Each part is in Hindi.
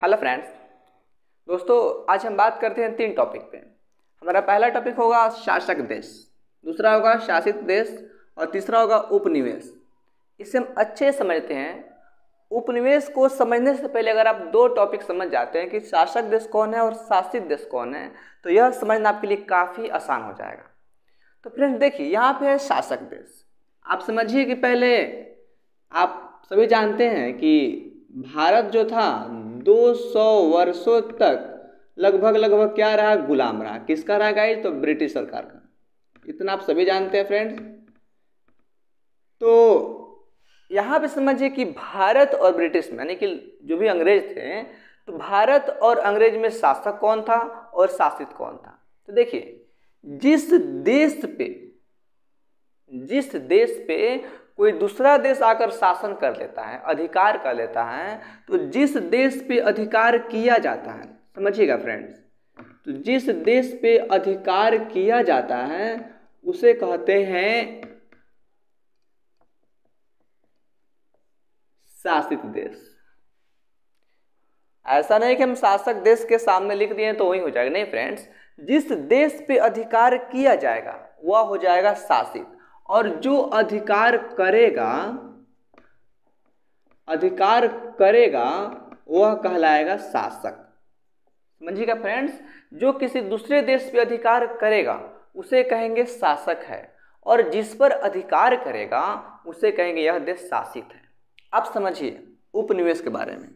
Hello friends. दोस्तों, आज हम बात करते हैं 3 टॉपिक पे। हमारा पहला टॉपिक होगा शासक देश, दूसरा होगा शासित देश और तीसरा होगा उपनिवेश। इसे हम अच्छे समझते हैं। उपनिवेश को समझने से पहले अगर आप 2 टॉपिक समझ जाते हैं कि शासक देश कौन है और शासित देश कौन है, तो यह समझना आपके लिए काफ़ी आसान हो जाएगा। तो फ्रेंड्स देखिए, यहाँ पे है शासक देश। आप समझिए कि पहले आप सभी जानते हैं कि भारत जो था 200 वर्षों तक लगभग क्या रहा, गुलाम रहा। किसका रहा गाइस? तो ब्रिटिश सरकार का। इतना आप सभी जानते हैं फ्रेंड्स। तो यहाँ पे समझिए कि भारत और ब्रिटिश में, यानी कि जो भी अंग्रेज थे, तो भारत और अंग्रेज में शासक कौन था और शासित कौन था। तो देखिए, जिस देश पे कोई दूसरा देश आकर शासन कर लेता है, अधिकार कर लेता है, तो जिस देश पे अधिकार किया जाता है, समझिएगा फ्रेंड्स, तो जिस देश पे अधिकार किया जाता है उसे कहते हैं शासित देश। ऐसा नहीं कि हम शासक देश के सामने लिख दिए तो वही हो जाएगा, नहीं फ्रेंड्स। जिस देश पे अधिकार किया जाएगा वह हो जाएगा शासित, और जो अधिकार करेगा वह कहलाएगा शासक। समझिएगा फ्रेंड्स, जो किसी दूसरे देश पे अधिकार करेगा उसे कहेंगे शासक है, और जिस पर अधिकार करेगा उसे कहेंगे यह देश शासित है। अब समझिए उपनिवेश के बारे में।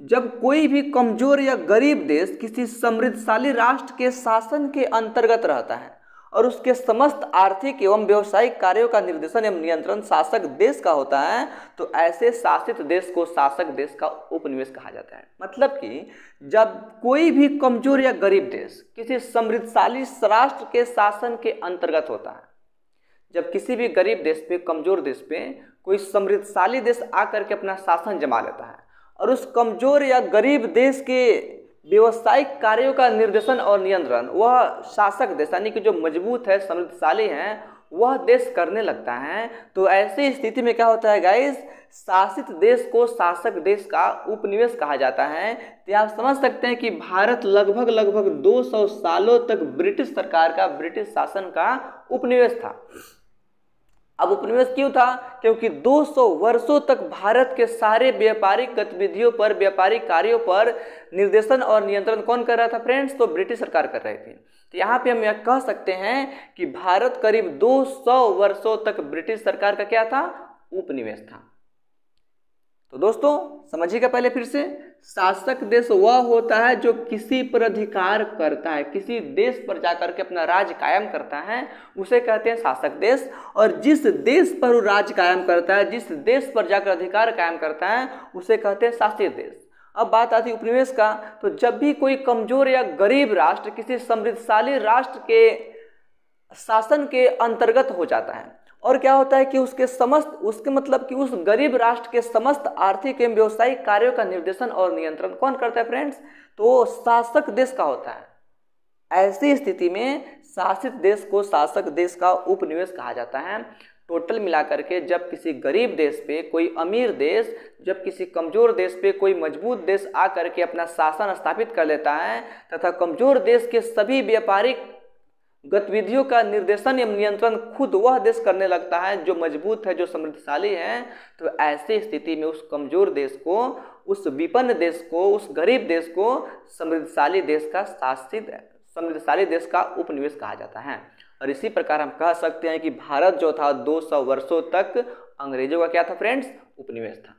जब कोई भी कमजोर या गरीब देश किसी समृद्धशाली राष्ट्र के शासन के अंतर्गत रहता है और उसके समस्त आर्थिक एवं व्यावसायिक कार्यों का निर्देशन एवं नियंत्रण शासक देश का होता है, तो ऐसे शासित देश को शासक देश का उपनिवेश कहा जाता है। मतलब कि जब कोई भी कमजोर या गरीब देश किसी समृद्धशाली राष्ट्र के शासन के अंतर्गत होता है, जब किसी भी गरीब देश पे, कमजोर देश पे कोई समृद्धशाली देश आकर के अपना शासन जमा लेता है और उस कमजोर या गरीब देश के व्यावसायिक कार्यों का निर्देशन और नियंत्रण वह शासक देश, यानी कि जो मजबूत है, समृद्धशाली है, वह देश करने लगता है, तो ऐसी स्थिति में क्या होता है गाइस? शासित देश को शासक देश का उपनिवेश कहा जाता है। तो आप समझ सकते हैं कि भारत लगभग 200 सालों तक ब्रिटिश सरकार का, ब्रिटिश शासन का उपनिवेश था। अब उपनिवेश क्यों था? क्योंकि 200 वर्षों तक भारत के सारे व्यापारिक गतिविधियों पर, व्यापारिक कार्यों पर निर्देशन और नियंत्रण कौन कर रहा था फ्रेंड्स? तो ब्रिटिश सरकार कर रही थी। तो यहाँ पे हम यह कह सकते हैं कि भारत करीब 200 वर्षों तक ब्रिटिश सरकार का क्या था? उपनिवेश था। तो दोस्तों समझिएगा पहले फिर से, शासक देश वह होता है जो किसी पर अधिकार करता है, किसी देश पर जाकर के अपना राज कायम करता है, उसे कहते हैं शासक देश। और जिस देश पर वो राज कायम करता है, जिस देश पर जाकर अधिकार कायम करता है, उसे कहते हैं शासित देश। अब बात आती है उपनिवेश का। तो जब भी कोई कमजोर या गरीब राष्ट्र किसी समृद्धशाली राष्ट्र के शासन के अंतर्गत हो जाता है, और क्या होता है कि उसके मतलब कि उस गरीब राष्ट्र के समस्त आर्थिक एवं व्यावसायिक कार्यों का निर्देशन और नियंत्रण कौन करता है फ्रेंड्स? तो शासक देश का होता है। ऐसी स्थिति में शासित देश को शासक देश का उपनिवेश कहा जाता है। टोटल मिलाकर के जब किसी गरीब देश पे कोई अमीर देश, जब किसी कमजोर देश पे कोई मजबूत देश आकर के अपना शासन स्थापित कर लेता है तथा कमजोर देश के सभी व्यापारिक गतिविधियों का निर्देशन एवं नियंत्रण खुद वह देश करने लगता है जो मजबूत है, जो समृद्धशाली है, तो ऐसी स्थिति में उस कमजोर देश को, उस विपन्न देश को, उस गरीब देश को समृद्धशाली देश का उपनिवेश कहा जाता है। और इसी प्रकार हम कह सकते हैं कि भारत जो था 200 वर्षों तक अंग्रेजों का क्या था फ्रेंड्स? उपनिवेश था।